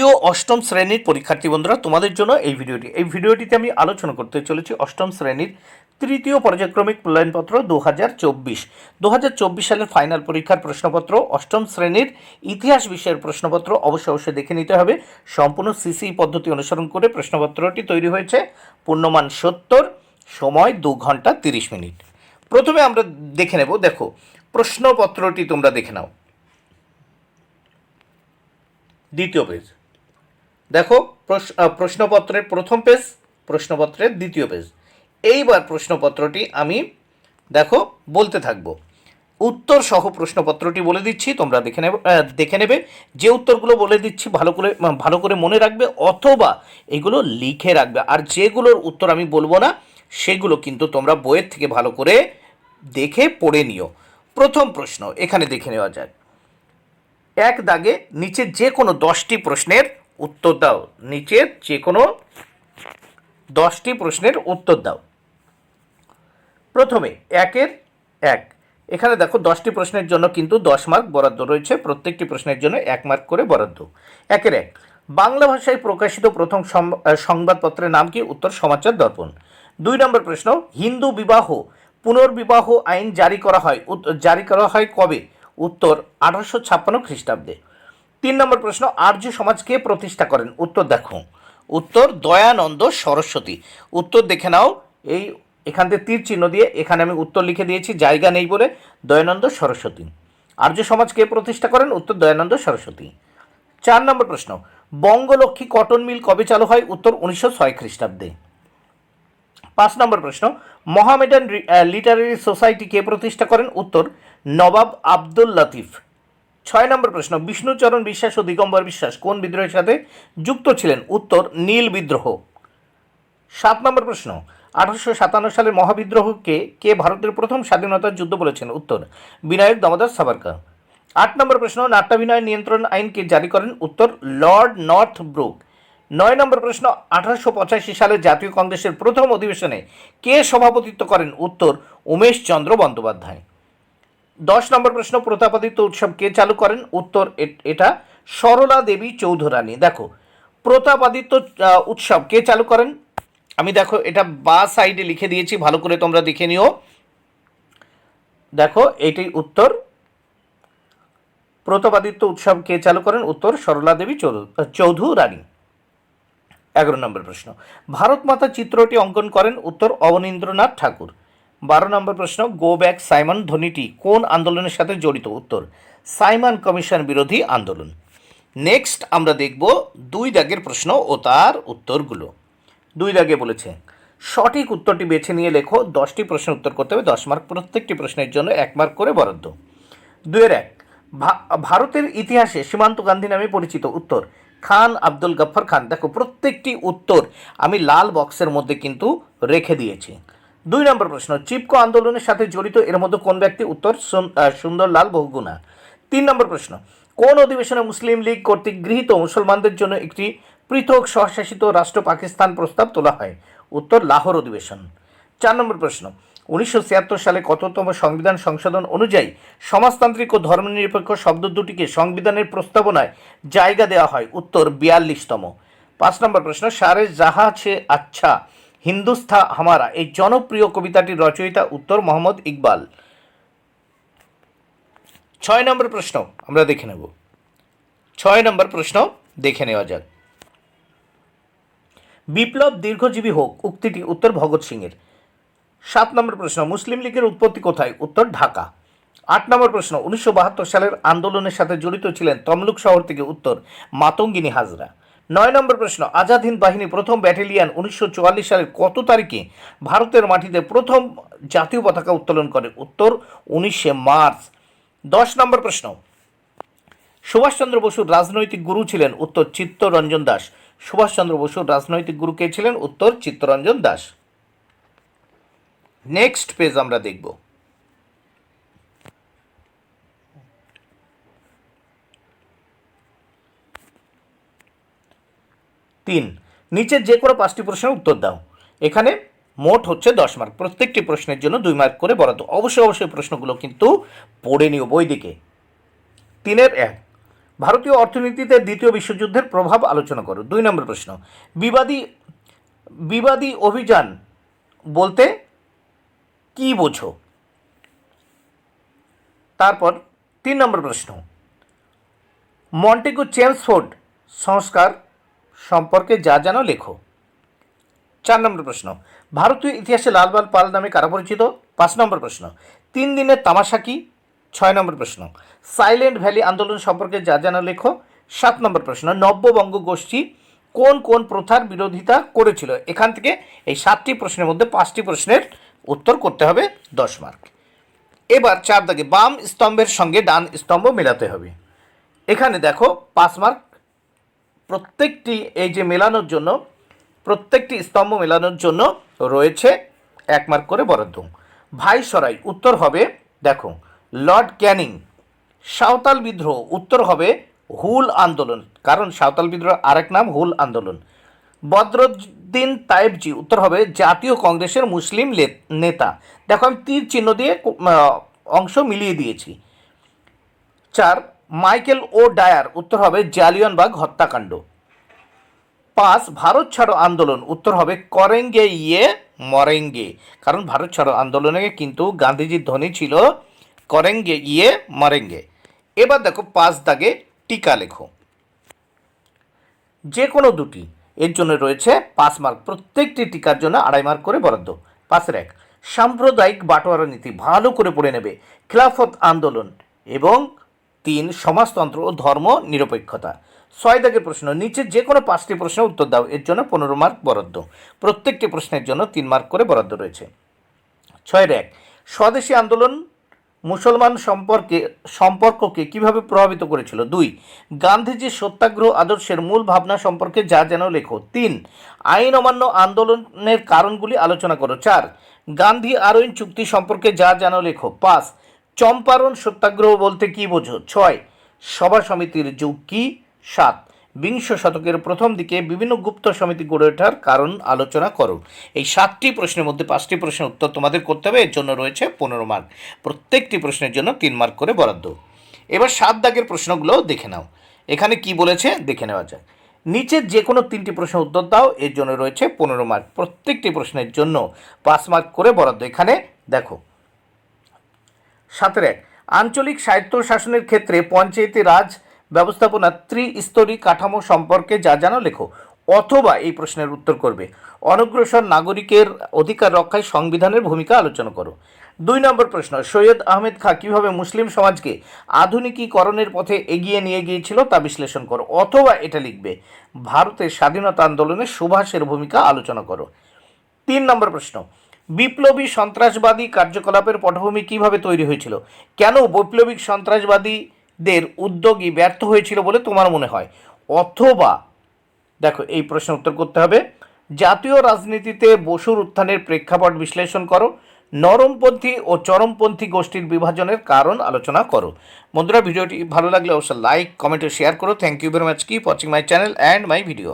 প্রিয় অষ্টম শ্রেণীর পরীক্ষার্থী বন্ধুরা, তোমাদের জন্য এই ভিডিওটিতে আমি আলোচনা করতে চলেছি অষ্টম শ্রেণীর তৃতীয় পর্যায়ক্রমিক মূল্যায়নপত্র 2024 সালের ফাইনাল পরীক্ষার প্রশ্নপত্র। অষ্টম শ্রেণীর ইতিহাস বিষয়ের প্রশ্নপত্র অবশ্যই দেখে নিতে হবে। সম্পূর্ণ সিসি পদ্ধতি অনুসরণ করে প্রশ্নপত্রটি তৈরি হয়েছে। পূর্ণমান 70, সময় 2 ঘন্টা 30 মিনিট। প্রথমে আমরা দেখে নেব, দেখো প্রশ্নপত্রটি তোমরা দেখে নাও। দ্বিতীয় পেজ, দেখো প্রশ্নপত্রের প্রথম পেজ, প্রশ্নপত্রের দ্বিতীয় পেজ। এইবার প্রশ্নপত্রটি আমি দেখো বলতে থাকবো, উত্তর সহ প্রশ্নপত্রটি বলে দিচ্ছি, তোমরা দেখে নেবে। যে উত্তরগুলো বলে দিচ্ছি ভালো করে মনে রাখবে, অথবা এগুলো লিখে রাখবে। আর যেগুলোর উত্তর আমি বলবো না সেগুলো কিন্তু তোমরা বইয়ের থেকে ভালো করে দেখে পড়ে নিও। প্রথম প্রশ্ন এখানে দেখে নেওয়া যায়। এক দাগে নিচের যে কোনো 10টি প্রশ্নের উত্তর দাও। নিচের যে কোনো 10টি প্রশ্নের উত্তর দাও। প্রথমে 1-এর 1, এখানে দেখো 10টি প্রশ্নের জন্য কিন্তু 10 মার্ক বরাদ্দ রয়েছে, প্রত্যেকটি প্রশ্নের জন্য 1 মার্ক করে বরাদ্দ। 1-এর 1, বাংলা ভাষায় প্রকাশিত প্রথম সংবাদপত্রের নাম কি? উত্তর সমাচার দর্পণ। 2 নম্বর প্রশ্ন, হিন্দু বিবাহ পুনর্বিবাহ আইন জারি করা হয় কবে? উত্তর 1856 খ্রিস্টাব্দে। 3 নম্বর প্রশ্ন, আর্য সমাজ কে প্রতিষ্ঠা করেন? উত্তর দেখো, উত্তর দয়ানন্দ সরস্বতী। উত্তর দেখে নাও, এখান থেকে তীর চিহ্ন দিয়ে এখানে আমি উত্তর লিখে দিয়েছি, জায়গা নেই বলে। দয়ানন্দ সরস্বতী। আর্য সমাজ কে প্রতিষ্ঠা করেন? উত্তর দয়ানন্দ সরস্বতী। 4 নম্বর প্রশ্ন, বঙ্গলক্ষ্মী কটন মিল কবে চালু হয়? উত্তর 1906 খ্রিস্টাব্দে। 5 নম্বর প্রশ্ন, মোহামেডান লিটারেরি সোসাইটি কে প্রতিষ্ঠা করেন? উত্তর নবাব আব্দুল লতিফ। 6 নম্বর প্রশ্ন, বিষ্ণুচরণ বিশ্বাস ও দিগম্বর বিশ্বাস কোন বিদ্রোহের সাথে যুক্ত ছিলেন? উত্তর নীল বিদ্রোহ। 7 নম্বর প্রশ্ন, 1857 সালের মহাবিদ্রোহকে কে ভারতের প্রথম স্বাধীনতার যুদ্ধ বলেছেন? উত্তর বিনায়ক দামোদর সাভারকার। 8 নম্বর প্রশ্ন, নাট্যাভিনয় নিয়ন্ত্রণ আইন কে জারি করেন? উত্তর লর্ড নর্থ ব্রুক। 9 নম্বর প্রশ্ন, 1885 সালে জাতীয় কংগ্রেসের প্রথম অধিবেশনে কে সভাপতিত্ব করেন? উত্তর উমেশ চন্দ্র বন্দ্যোপাধ্যায়। 10 নম্বর প্রশ্ন, প্রতাপাদিত্য উৎসব কে চালু করেন? উত্তর এটা সরলা দেবী চৌধুরানী। দেখো প্রতাপাদিত্য উৎসব কে চালু করেন? আমি দেখো এটা বা সাইডে লিখে দিয়েছি, ভালো করে তোমরা দেখে নিও। দেখো এটাই উত্তর, প্রতাপাদিত্য উৎসব কে চালু করেন? উত্তর সরলা দেবী চৌধুরানী। 11 নম্বর প্রশ্ন, ভারত মাতা চিত্রটি অঙ্কন করেন? উত্তর অবনীন্দ্রনাথ ঠাকুর। 12 নম্বর প্রশ্ন, গো ব্যাক সাইমন ধ্বনিটি কোন আন্দোলনের সাথে জড়িত? উত্তর সাইমন কমিশন বিরোধী আন্দোলন। নেক্সট আমরা দেখব 2 দাগের প্রশ্ন ও তার উত্তরগুলো। 2 দাগে বলেছে সঠিক উত্তরটি বেছে নিয়ে লেখো। 10টি প্রশ্নের উত্তর করতে হবে, 10 মার্ক, প্রত্যেকটি প্রশ্নের জন্য 1 মার্ক করে বরাদ্দ। 2-এর 1, ভারতের ইতিহাসে সীমান্ত গান্ধী নামে পরিচিত? উত্তর খান আব্দুল গফর খান। দেখো প্রত্যেকটি উত্তর আমি লাল বক্সের মধ্যে কিন্তু রেখে দিয়েছি। 2 নম্বর প্রশ্ন, চিপকো আন্দোলনের সাথে জড়িত এর মধ্যে কোন ব্যক্তি? উত্তর সুন্দরলাল বহুগুণা। 3 নম্বর প্রশ্ন, কোন অধিবেশনে মুসলিম লীগ কর্তৃক গৃহীত মুসলমানদের জন্য একটি পৃথক স্বশাসিত রাষ্ট্র পাকিস্তান প্রস্তাব তোলা হয়? উত্তর লাহোর অধিবেশন। 4 নম্বর প্রশ্ন, 1976 সালে কততম সংবিধান সংশোধন অনুযায়ী সমাজতান্ত্রিক ও ধর্মনিরপেক্ষ শব্দ দুটিকে সংবিধানের প্রস্তাবনায় জায়গা দেওয়া হয়? উত্তর 42তম। 5 নম্বর প্রশ্ন, সারে জাহা ছে আচ্ছা হিন্দুস্থা হামারা এই জনপ্রিয় কবিতাটির রচয়িতা? উত্তর মোহাম্মদ ইকবাল। 6 নম্বর প্রশ্ন আমরা দেখে নেব। 6 নম্বর প্রশ্ন দেখে নেওয়া যাক। বিপ্লব দীর্ঘজীবী হোক উক্তিটি? উত্তর ভগৎ সিংয়ের। 7 নম্বর প্রশ্ন, মুসলিম লীগের উৎপত্তি কোথায়? উত্তর ঢাকা। 8 নম্বর প্রশ্ন, 1972 সালের আন্দোলনের সাথে জড়িত ছিলেন তমলুক শহর থেকে? উত্তর মাতঙ্গিনী হাজরা। 9 নম্বর প্রশ্ন, আজাদ হিন্দ বাহিনী প্রথম ব্যাটালিয়ন 1944 সালের কত তারিখে ভারতের মাটিতে প্রথম জাতীয় পতাকা উত্তোলন করে? উত্তর 19 মার্চ। 10 নম্বর প্রশ্ন, সুভাষচন্দ্র বসুর রাজনৈতিক গুরু ছিলেন? উত্তর চিত্তরঞ্জন দাস। সুভাষচন্দ্র বসুর রাজনৈতিক গুরু কে ছিলেন? উত্তর চিত্তরঞ্জন দাস। নেক্সট পেজ আমরা দেখব। 3, নিচের যে কোনো 5টি প্রশ্নের উত্তর দাও। এখানে মোট হচ্ছে 10 মার্ক, প্রত্যেকটি প্রশ্নের জন্য 2 মার্ক করে বরাদ্দ। অবশ্যই প্রশ্নগুলো কিন্তু পড়ে নিও বই দিকে। 3-এর 1, ভারতীয় অর্থনীতিতে দ্বিতীয় বিশ্বযুদ্ধের প্রভাব আলোচনা করো। 2 নম্বর প্রশ্ন, বিবাদী বিবাদী অভিযান বলতে কি বোঝো? তারপর 3 নম্বর প্রশ্ন, মন্টেগু চেমসফোর্ড সংস্কার সম্পর্কে যা জানো লেখো। 4 নম্বর প্রশ্ন, ভারতীয় ইতিহাসে লালবাল পাল নামে কারা পরিচিত? 5 নম্বর প্রশ্ন, 3 দিনের তামাশা কি? 6 নম্বর প্রশ্ন, সাইলেন্ট ভ্যালি আন্দোলন সম্পর্কে যা জানা লেখো। 7 নম্বর প্রশ্ন, নব্যবঙ্গ গোষ্ঠী কোন কোন প্রথার বিরোধিতা করেছিল? এখান থেকে এই 7টি প্রশ্নের মধ্যে 5টি প্রশ্নের উত্তর করতে হবে 10 মার্ক। এবার 4 দাগে বাম স্তম্ভের সঙ্গে ডান স্তম্ভ মেলাতে হবে। এখানে দেখো 5 মার্ক প্রত্যেকটি এই যে মেলানোর জন্য, প্রত্যেকটি স্তম্ভ মেলানোর জন্য রয়েছে 1 মার্ক করে বরাদ্দ। ভাইসরাই উত্তর হবে দেখো লর্ড ক্যানিং। সাঁওতাল বিদ্রোহ উত্তর হবে হুল আন্দোলন, কারণ সাঁওতাল বিদ্রোহ আরেক নাম হুল আন্দোলন। বদরুদ্দিন তায়েবজি উত্তর হবে জাতীয় কংগ্রেসের মুসলিম নেতা। দেখো আমি তীর চিহ্ন দিয়ে অংশ মিলিয়ে দিয়েছি। 4 মাইকেল ও ডায়ার উত্তর হবে জালিয়ানবাগ হত্যাকাণ্ড। 5 ভারত ছাড়ো আন্দোলন উত্তর হবে করেঙ্গে ইয়ে মরেঙ্গে, কারণ ভারত ছাড়ো আন্দোলনে কিন্তু গান্ধীজির ধ্বনি ছিল করেঙ্গে ইয়ে মরেঙ্গে। এবার দেখো 5 দাগে টিকা লেখো, যে কোনো দুটি, এর জন্য রয়েছে 5 মার্ক, প্রত্যেকটি টিকার জন্য 2.5 মার্ক করে বরাদ্দ। 5-এর 1 সাম্প্রদায়িক বাটোয়ারা নীতি, ভালো করে পড়ে নেবে। খিলাফত আন্দোলন এবং 3 সমাজতন্ত্র ও ধর্ম নিরপেক্ষতা। 6 দাগের প্রশ্ন, নিচে যে কোনো 5টি প্রশ্নের উত্তর দাও, এর জন্য 15 মার্ক বরাদ্দ। প্রত্যেকটি প্রশ্নের জন্য 3 মার্ক করে বরাদ্দ রয়েছে। 6-এর 1 স্বদেশী আন্দোলন মুসলমান সম্পর্ককে কিভাবে প্রভাবিত করেছিল? 2 গান্ধীজির সত্যাগ্রহ আদর্শের মূল ভাবনা সম্পর্কে যা যেন লেখো। 3 আইন অমান্য আন্দোলনের কারণগুলি আলোচনা করো। 4 গান্ধী আরোইন চুক্তি সম্পর্কে যা যেন লেখো। 5 চম্পারণ সত্যাগ্রহ বলতে কি বোঝো? 6 সভা সমিতির যুগ কি? 7 বিংশ শতকের প্রথম দিকে বিভিন্ন গুপ্ত সমিতি গড়ে ওঠার কারণ আলোচনা করো। এই 7টি প্রশ্নের মধ্যে 5টি প্রশ্নের উত্তর তোমাদের করতে হবে, এর জন্য রয়েছে 15 মার্ক, প্রত্যেকটি প্রশ্নের জন্য 3 মার্ক করে বরাদ্দ। এবার 7 দাগের প্রশ্নগুলো দেখে নাও, এখানে কি বলেছে দেখে নেওয়া যায়। নিচের যে কোনো 3টি প্রশ্নের উত্তর দাও, এর জন্য রয়েছে 15 মার্ক, প্রত্যেকটি প্রশ্নের জন্য 5 মার্ক করে বরাদ্দ। এখানে দেখো 7-এর 1 আঞ্চলিক স্বায়ত্তশাসনের ক্ষেত্রে পঞ্চায়েতি রাজ ব্যবস্থাপনা ত্রিস্তরী কাঠামো সম্পর্কে যা জানো লেখো। অথবা এই প্রশ্নের উত্তর করবে অনগ্রসর নাগরিকের অধিকার রক্ষায় সংবিধানের ভূমিকা আলোচনা করো। 2 নম্বর প্রশ্ন, সৈয়দ আহমেদ খাঁ কীভাবে মুসলিম সমাজকে আধুনিকীকরণের পথে এগিয়ে নিয়ে গিয়েছিল তা বিশ্লেষণ করো। অথবা এটা লিখবে ভারতের স্বাধীনতা আন্দোলনে সুভাষের ভূমিকা আলোচনা করো। 3 নম্বর প্রশ্ন, বিপ্লবী সন্ত্রাসবাদী কার্যকলাপের পটভূমি কিভাবে তৈরি হয়েছিল? কেন বৈপ্লবিক সন্ত্রাসবাদীদের উদ্যোগী ব্যর্থ হয়েছিল বলে তোমার মনে হয়? অথবা দেখো এই প্রশ্নের উত্তর করতে হবে জাতীয় রাজনীতিতে বসুর উত্থানের প্রেক্ষাপট বিশ্লেষণ করো। নরমপন্থী ও চরমপন্থী গোষ্ঠীর বিভাজনের কারণ আলোচনা করো। বন্ধুরা, ভিডিওটি ভালো লাগলে অবশ্যই লাইক, কমেন্ট ও শেয়ার করো। Thank you very much, keep watching my channel and my video.